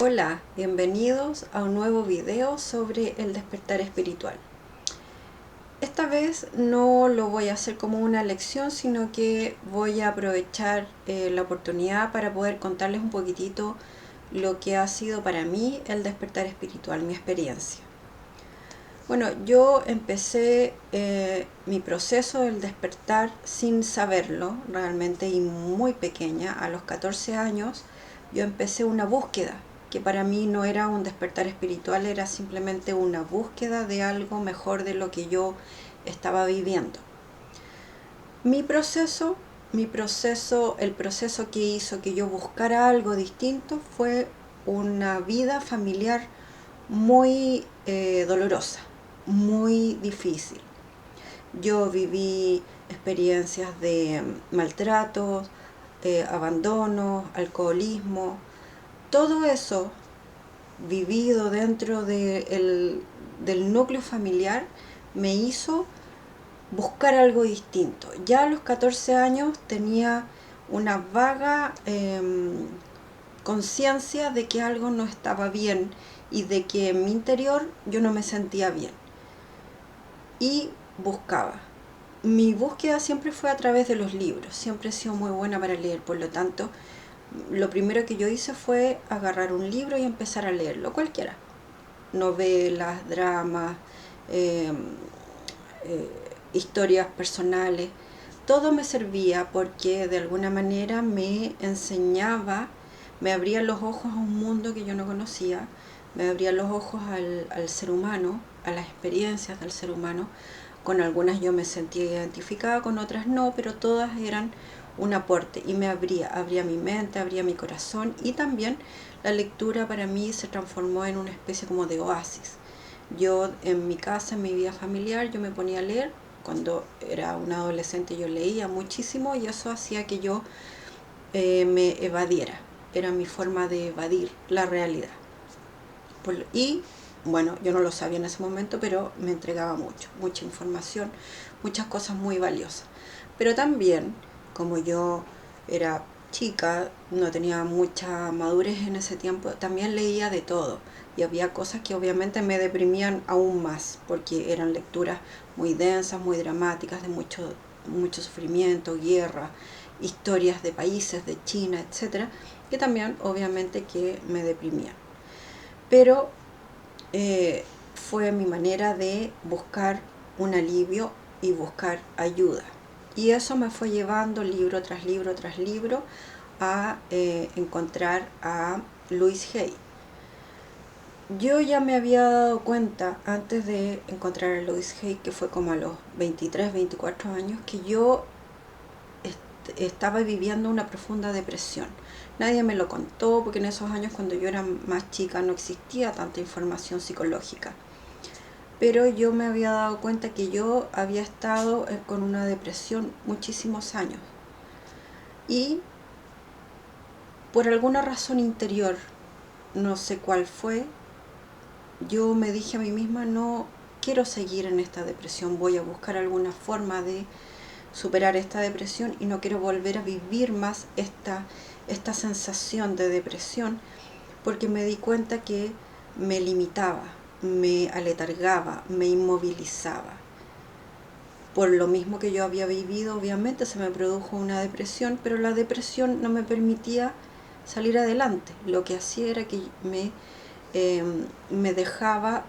Hola, bienvenidos a un nuevo video sobre el despertar espiritual. Esta vez no lo voy a hacer como una lección, sino que voy a aprovechar la oportunidad para poder contarles un poquitito lo que ha sido para mí el despertar espiritual, mi experiencia. Bueno, yo empecé mi proceso del despertar sin saberlo realmente y muy pequeña. A los 14 años yo empecé una búsqueda que para mí no era un despertar espiritual, era simplemente una búsqueda de algo mejor de lo que yo estaba viviendo. El proceso que hizo que yo buscara algo distinto fue una vida familiar muy dolorosa, muy difícil. Yo viví experiencias de maltratos, abandono, alcoholismo, todo eso vivido del núcleo familiar me hizo buscar algo distinto. Ya a los 14 años tenía una vaga conciencia de que algo no estaba bien y de que en mi interior yo no me sentía bien. Y buscaba. Mi búsqueda siempre fue a través de los libros. Siempre he sido muy buena para leer. Por lo tanto, lo primero que yo hice fue agarrar un libro y empezar a leerlo, cualquiera. Novelas, dramas, eh, eh, historias personales. Todo me servía porque de alguna manera me enseñaba, me abría los ojos a un mundo que yo no conocía, me abría los ojos al ser humano, a las experiencias del ser humano. Con algunas yo me sentía identificada, con otras no, pero todas eran un aporte y abría mi mente, abría mi corazón, y también la lectura para mí se transformó en una especie como de oasis. Yo en mi casa, en mi vida familiar, yo me ponía a leer. Cuando era una adolescente yo leía muchísimo y eso hacía que yo me evadiera. Era mi forma de evadir la realidad. Y bueno, yo no lo sabía en ese momento, pero me entregaba mucha información, muchas cosas muy valiosas. Pero también, como yo era chica, no tenía mucha madurez en ese tiempo, también leía de todo. Y había cosas que obviamente me deprimían aún más, porque eran lecturas muy densas, muy dramáticas, de mucho sufrimiento, guerra, historias de países, de China, etcétera, que también obviamente que me deprimían. Pero fue mi manera de buscar un alivio y buscar ayuda. Y eso me fue llevando libro tras libro tras libro a encontrar a Louise Hay. Yo ya me había dado cuenta antes de encontrar a Louise Hay, que fue como a los 23, 24 años, que yo estaba viviendo una profunda depresión. Nadie me lo contó porque en esos años, cuando yo era más chica, no existía tanta información psicológica. Pero yo me había dado cuenta que yo había estado con una depresión muchísimos años. Y por alguna razón interior, no sé cuál fue, yo me dije a mí misma: no quiero seguir en esta depresión, voy a buscar alguna forma de superar esta depresión y no quiero volver a vivir más esta sensación de depresión, porque me di cuenta que me limitaba, me aletargaba, me inmovilizaba. Por lo mismo que yo había vivido, obviamente se me produjo una depresión, pero la depresión no me permitía salir adelante. Lo que hacía era que me dejaba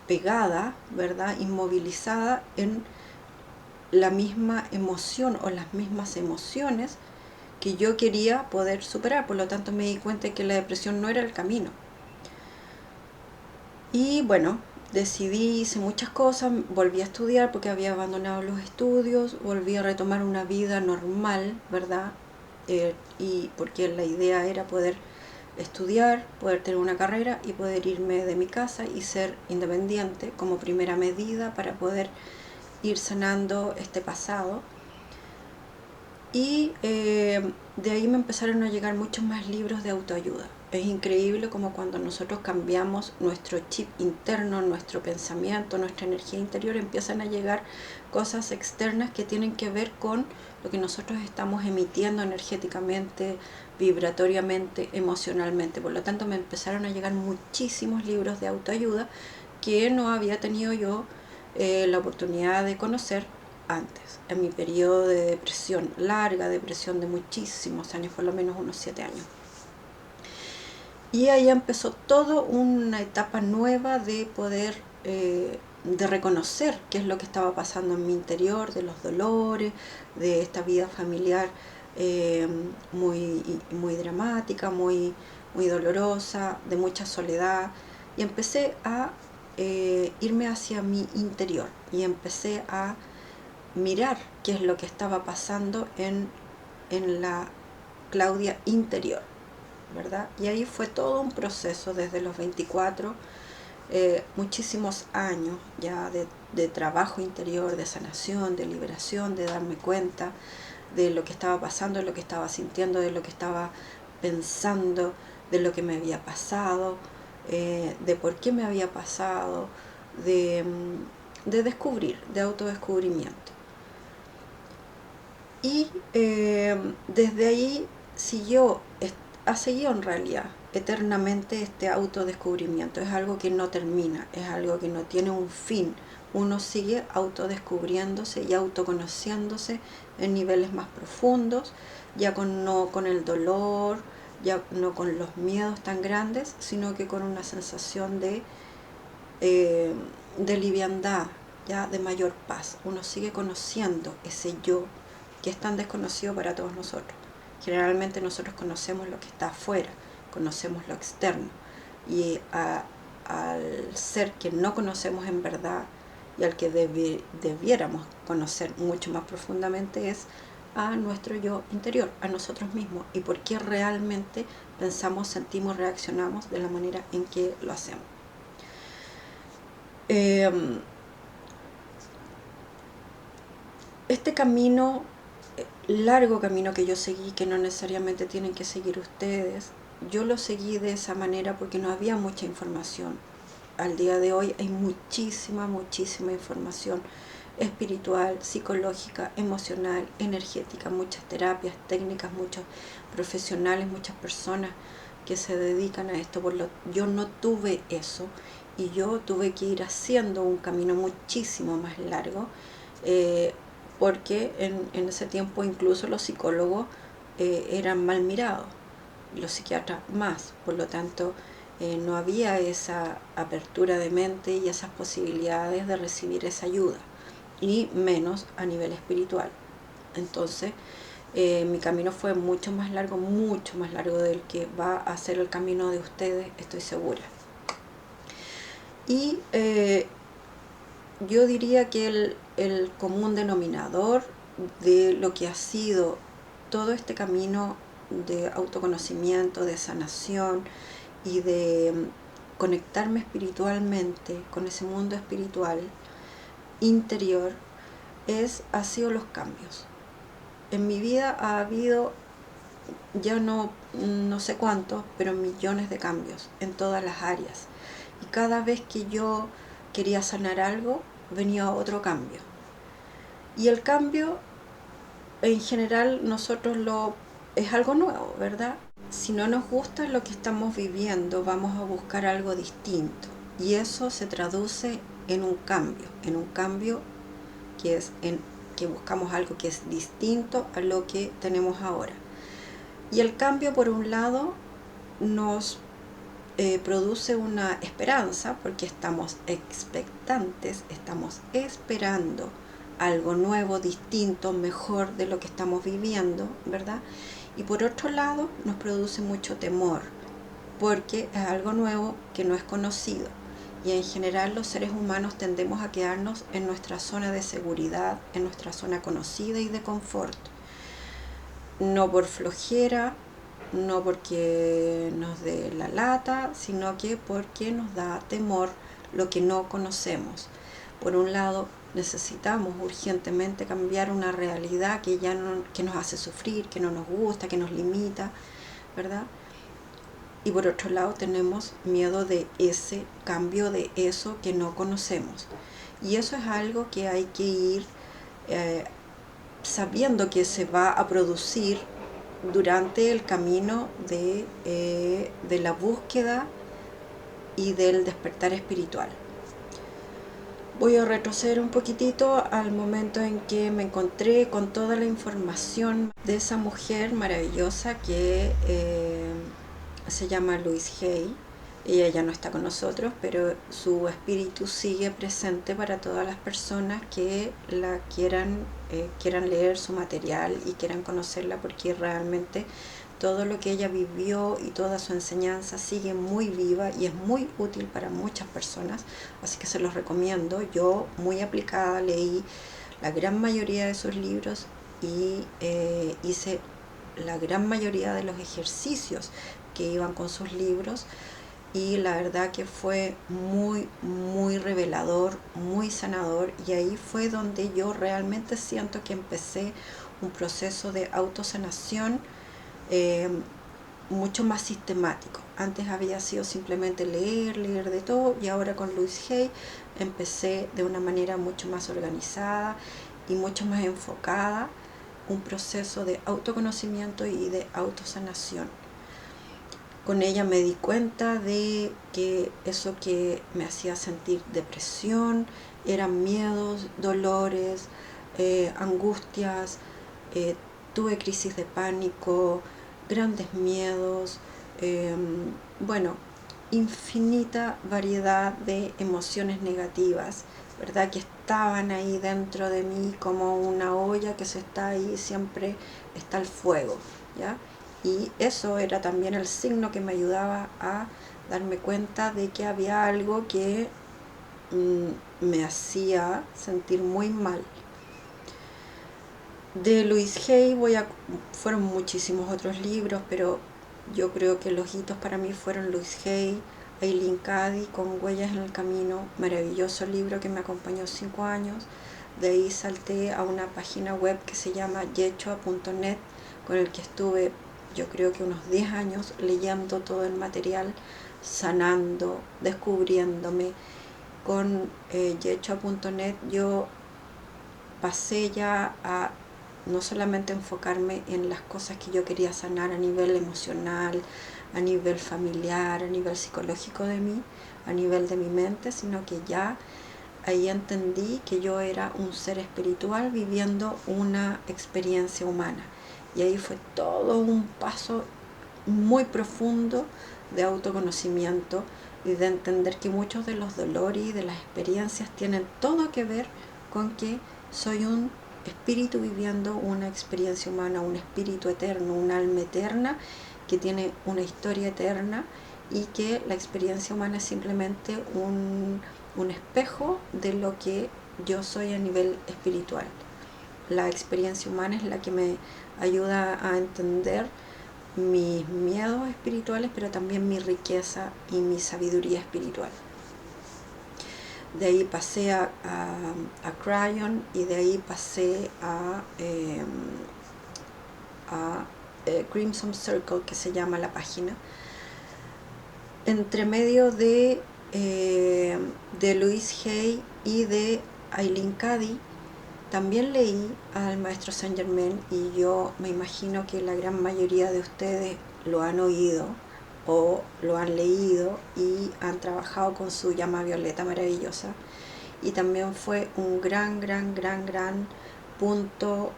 pegada, ¿verdad?, inmovilizada en la misma emoción o las mismas emociones que yo quería poder superar. Por lo tanto, me di cuenta que la depresión no era el camino. Y bueno, decidí, hice muchas cosas, volví a estudiar porque había abandonado los estudios, volví a retomar una vida normal, ¿verdad? Y porque la idea era poder estudiar, poder tener una carrera y poder irme de mi casa y ser independiente como primera medida para poder ir sanando este pasado. Y de ahí me empezaron a llegar muchos más libros de autoayuda. Es increíble como cuando nosotros cambiamos nuestro chip interno, nuestro pensamiento, nuestra energía interior, empiezan a llegar cosas externas que tienen que ver con lo que nosotros estamos emitiendo energéticamente, vibratoriamente, emocionalmente. Por lo tanto, me empezaron a llegar muchísimos libros de autoayuda que no había tenido yo la oportunidad de conocer antes, en mi periodo de depresión, larga depresión de muchísimos años, por lo menos unos 7 años. Y ahí empezó toda una etapa nueva de poder, de reconocer qué es lo que estaba pasando en mi interior, de los dolores, de esta vida familiar muy dramática, muy dolorosa, de mucha soledad. Y empecé a irme hacia mi interior y empecé a mirar qué es lo que estaba pasando en la Claudia interior, ¿verdad? Y ahí fue todo un proceso desde los 24, muchísimos años ya de trabajo interior, de sanación, de liberación, de darme cuenta de lo que estaba pasando, de lo que estaba sintiendo, de lo que estaba pensando, de lo que me había pasado, de por qué me había pasado, de descubrir, de autodescubrimiento. Y desde ahí ha seguido en realidad eternamente este autodescubrimiento. Es algo que no termina, es algo que no tiene un fin. Uno sigue autodescubriéndose y autoconociéndose en niveles más profundos, ya no con el dolor, ya no con los miedos tan grandes, sino que con una sensación de liviandad, ya de mayor paz. Uno sigue conociendo ese yo que es tan desconocido para todos nosotros. Generalmente nosotros conocemos lo que está afuera, conocemos lo externo, y al ser que no conocemos en verdad y al que debiéramos conocer mucho más profundamente es a nuestro yo interior, a nosotros mismos, y por qué realmente pensamos, sentimos, reaccionamos de la manera en que lo hacemos. Este camino, largo camino que yo seguí, que no necesariamente tienen que seguir ustedes, yo lo seguí de esa manera porque no había mucha información. Al día de hoy hay muchísima información espiritual, psicológica, emocional, energética, muchas terapias, técnicas, muchos profesionales, muchas personas que se dedican a esto. Yo no tuve eso y yo tuve que ir haciendo un camino muchísimo más largo, porque en ese tiempo incluso los psicólogos eran mal mirados, los psiquiatras más. Por lo tanto, no había esa apertura de mente y esas posibilidades de recibir esa ayuda, y menos a nivel espiritual. Entonces, mi camino fue mucho más largo del que va a ser el camino de ustedes, estoy segura. Y yo diría que el común denominador de lo que ha sido todo este camino de autoconocimiento, de sanación y de conectarme espiritualmente con ese mundo espiritual interior ha sido los cambios. En mi vida ha habido, ya no sé cuántos, pero millones de cambios en todas las áreas. Y cada vez que yo quería sanar algo, venía otro cambio. Y el cambio, en general, es algo nuevo, ¿verdad? Si no nos gusta lo que estamos viviendo, vamos a buscar algo distinto. Y eso se traduce en un cambio que buscamos algo que es distinto a lo que tenemos ahora. Y el cambio, por un lado, nos produce una esperanza, porque estamos expectantes, estamos esperando algo nuevo, distinto, mejor de lo que estamos viviendo, ¿verdad? Y por otro lado, nos produce mucho temor, porque es algo nuevo que no es conocido. Y en general los seres humanos tendemos a quedarnos en nuestra zona de seguridad, en nuestra zona conocida y de confort. No por flojera, no porque nos dé la lata, sino que porque nos da temor lo que no conocemos. Por un lado, necesitamos urgentemente cambiar una realidad que nos hace sufrir, que no nos gusta, que nos limita, ¿verdad? y por otro lado tenemos miedo de ese cambio, de eso que no conocemos. Y eso es algo que hay que ir sabiendo que se va a producir durante el camino de la búsqueda y del despertar espiritual. Voy a retroceder un poquitito al momento en que me encontré con toda la información de esa mujer maravillosa que se llama Louise Hay. Ella ya no está con nosotros, pero su espíritu sigue presente para todas las personas que la quieran leer su material y quieran conocerla, porque realmente todo lo que ella vivió y toda su enseñanza sigue muy viva y es muy útil para muchas personas, así que se los recomiendo. Yo, muy aplicada, leí la gran mayoría de sus libros y hice la gran mayoría de los ejercicios que iban con sus libros, y la verdad que fue muy revelador, muy sanador, y ahí fue donde yo realmente siento que empecé un proceso de autosanación mucho más sistemático. Antes había sido simplemente leer de todo, y ahora con Louise Hay empecé de una manera mucho más organizada y mucho más enfocada un proceso de autoconocimiento y de autosanación. Con ella me di cuenta de que eso que me hacía sentir depresión eran miedos, dolores, angustias, tuve crisis de pánico, grandes miedos, bueno, infinita variedad de emociones negativas, ¿verdad? Que estaban ahí dentro de mí como una olla que se está ahí, siempre está el fuego, ¿ya? Y eso era también el signo que me ayudaba a darme cuenta de que había algo que me hacía sentir muy mal. De Louise Hay fueron muchísimos otros libros, pero yo creo que los hitos para mí fueron Louise Hay, Eileen Cady con Huellas en el Camino, maravilloso libro que me acompañó 5 años. De ahí salté a una página web que se llama yechua.net, con el que estuve yo creo que unos 10 años leyendo todo el material, sanando, descubriéndome. Con yechua.net yo pasé ya a no solamente enfocarme en las cosas que yo quería sanar a nivel emocional, a nivel familiar, a nivel psicológico de mí, a nivel de mi mente, sino que ya ahí entendí que yo era un ser espiritual viviendo una experiencia humana. Y ahí fue todo un paso muy profundo de autoconocimiento y de entender que muchos de los dolores y de las experiencias tienen todo que ver con que soy un espíritu viviendo una experiencia humana, un espíritu eterno, un alma eterna que tiene una historia eterna, y que la experiencia humana es simplemente un espejo de lo que yo soy a nivel espiritual. La experiencia humana es la que me ayuda a entender mis miedos espirituales, pero también mi riqueza y mi sabiduría espiritual. De ahí pasé a Cryon, y de ahí pasé a Crimson Circle, que se llama la página. Entre medio de Louise Hay y de Eileen Cady, también leí al maestro Saint Germain, y yo me imagino que la gran mayoría de ustedes lo han oído o lo han leído y han trabajado con su llama violeta maravillosa, y también fue un gran punto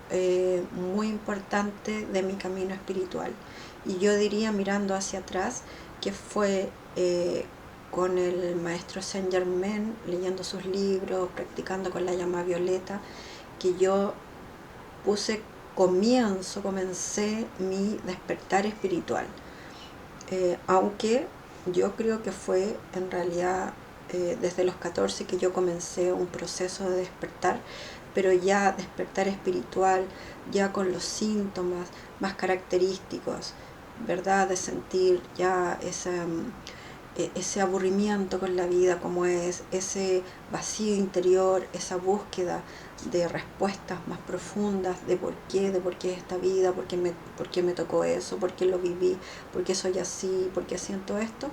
muy importante de mi camino espiritual. Y yo diría, mirando hacia atrás, que fue con el maestro Saint Germain, leyendo sus libros, practicando con la llama violeta, que yo comencé mi despertar espiritual. Aunque yo creo que fue en realidad desde los 14 que yo comencé un proceso de despertar, pero ya despertar espiritual, ya con los síntomas más característicos, ¿verdad? De sentir ya ese aburrimiento con la vida como es, ese vacío interior, esa búsqueda de respuestas más profundas de por qué esta vida, por qué me tocó eso, por qué lo viví, por qué soy así, por qué siento esto.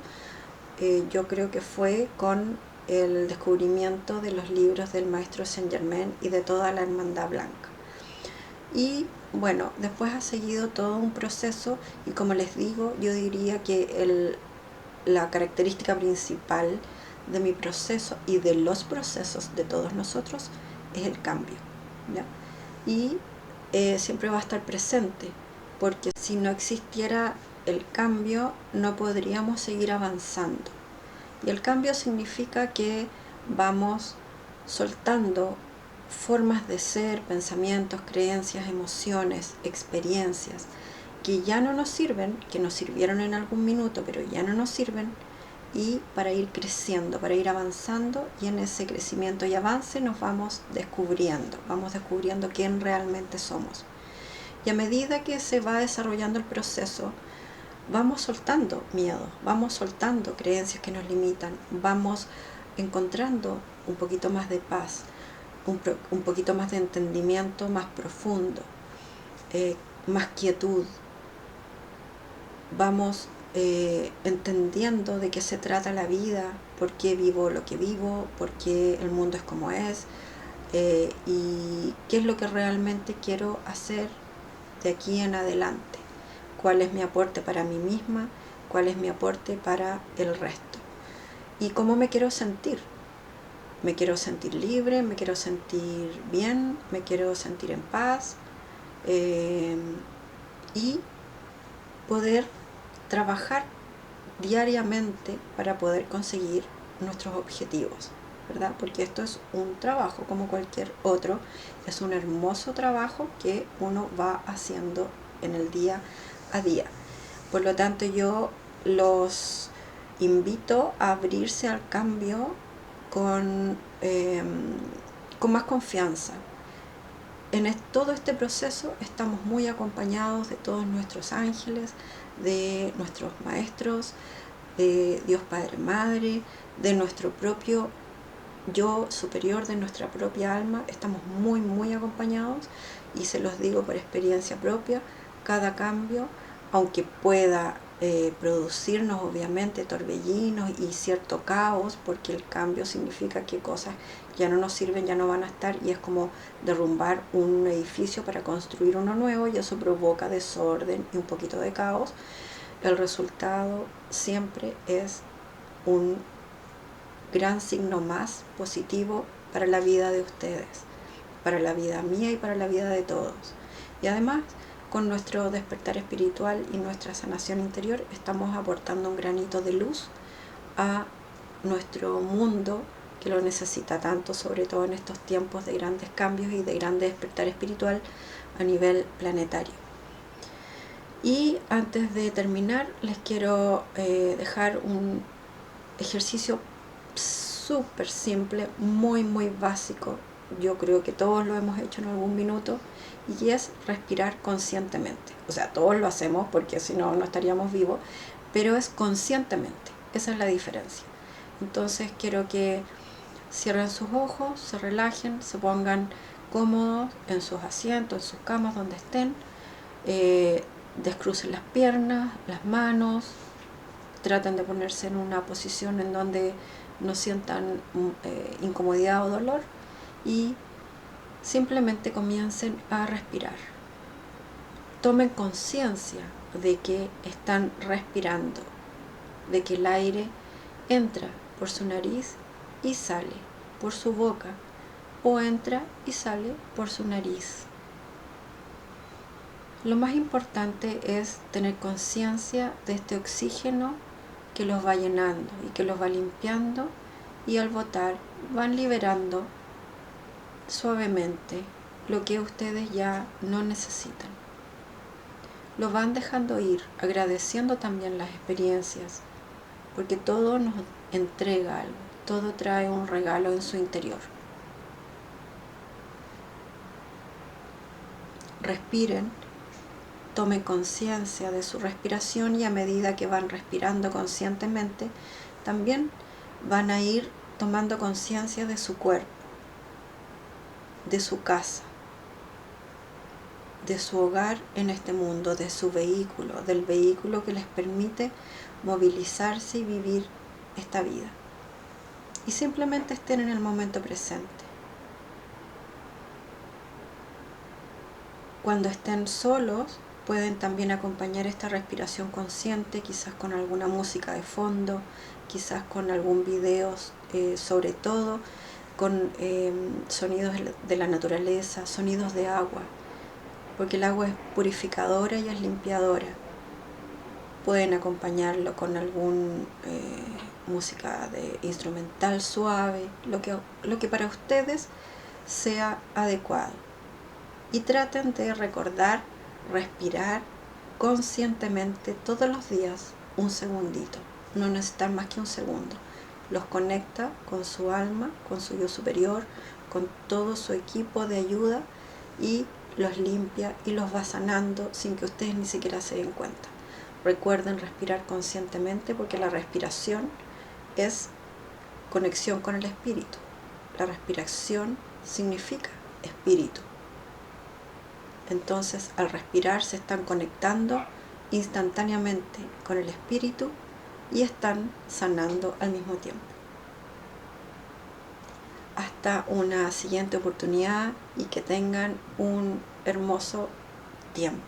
Yo creo que fue con el descubrimiento de los libros del maestro Saint Germain y de toda la Hermandad Blanca. Y bueno, después ha seguido todo un proceso y como les digo, yo diría que la característica principal de mi proceso y de los procesos de todos nosotros es el cambio, ¿ya? Y siempre va a estar presente, porque si no existiera el cambio no podríamos seguir avanzando. Y el cambio significa que vamos soltando formas de ser, pensamientos, creencias, emociones, experiencias que ya no nos sirven, que nos sirvieron en algún minuto, pero ya no nos sirven, y para ir creciendo, para ir avanzando, y en ese crecimiento y avance nos vamos descubriendo quién realmente somos. Y a medida que se va desarrollando el proceso, vamos soltando miedo, vamos soltando creencias que nos limitan, vamos encontrando un poquito más de paz, un poquito más de entendimiento más profundo, más quietud. Vamos entendiendo de qué se trata la vida, por qué vivo lo que vivo, por qué el mundo es como es, y qué es lo que realmente quiero hacer de aquí en adelante, cuál es mi aporte para mí misma, cuál es mi aporte para el resto y cómo me quiero sentir. Me quiero sentir libre, me quiero sentir bien, me quiero sentir en paz, y poder trabajar diariamente para poder conseguir nuestros objetivos, ¿verdad? Porque esto es un trabajo como cualquier otro, es un hermoso trabajo que uno va haciendo en el día a día. Por lo tanto, yo los invito a abrirse al cambio con más confianza. En todo este proceso estamos muy acompañados de todos nuestros ángeles, de nuestros maestros, de Dios Padre Madre, de nuestro propio yo superior, de nuestra propia alma. Estamos muy, muy acompañados y se los digo por experiencia propia. Cada cambio, aunque pueda producirnos obviamente torbellinos y cierto caos, porque el cambio significa que cosas ya no nos sirven, ya no van a estar, y es como derrumbar un edificio para construir uno nuevo, y eso provoca desorden y un poquito de caos. El resultado siempre es un gran signo más positivo para la vida de ustedes, para la vida mía y para la vida de todos. Y además, con nuestro despertar espiritual y nuestra sanación interior, estamos aportando un granito de luz a nuestro mundo, que lo necesita tanto, sobre todo en estos tiempos de grandes cambios y de gran despertar espiritual a nivel planetario. Y antes de terminar, les quiero dejar un ejercicio súper simple, muy muy básico. Yo creo que todos lo hemos hecho en algún minuto, y es respirar conscientemente. O sea, todos lo hacemos porque si no, no estaríamos vivos, pero es conscientemente. Esa es la diferencia. Entonces quiero que cierren sus ojos, se relajen, se pongan cómodos en sus asientos, en sus camas, donde estén. Descrucen las piernas, las manos, traten de ponerse en una posición en donde no sientan incomodidad o dolor, y simplemente comiencen a respirar. Tomen conciencia de que están respirando, de que el aire entra por su nariz y sale por su boca, o entra y sale por su nariz. Lo más importante es tener conciencia de este oxígeno que los va llenando y que los va limpiando, y al botar van liberando suavemente lo que ustedes ya no necesitan. Lo van dejando ir, agradeciendo también las experiencias, porque todo nos entrega algo, todo trae un regalo en su interior. Respiren, tomen conciencia de su respiración, y a medida que van respirando conscientemente, también van a ir tomando conciencia de su cuerpo, de su casa, de su hogar en este mundo, de su vehículo, del vehículo que les permite movilizarse y vivir esta vida. Y simplemente estén en el momento presente. Cuando estén solos, pueden también acompañar esta respiración consciente, quizás con alguna música de fondo, quizás con algún video, sobre todo con sonidos de la naturaleza, sonidos de agua, porque el agua es purificadora y es limpiadora. Pueden acompañarlo con algún música de instrumental suave, lo que para ustedes sea adecuado. Y traten de recordar, respirar conscientemente todos los días un segundito. No necesitan más que un segundo. Los conecta con su alma, con su yo superior, con todo su equipo de ayuda y los limpia y los va sanando sin que ustedes ni siquiera se den cuenta. Recuerden respirar conscientemente porque la respiración es conexión con el espíritu. La respiración significa espíritu. Entonces, al respirar se están conectando instantáneamente con el espíritu y están sanando al mismo tiempo. Hasta una siguiente oportunidad y que tengan un hermoso tiempo.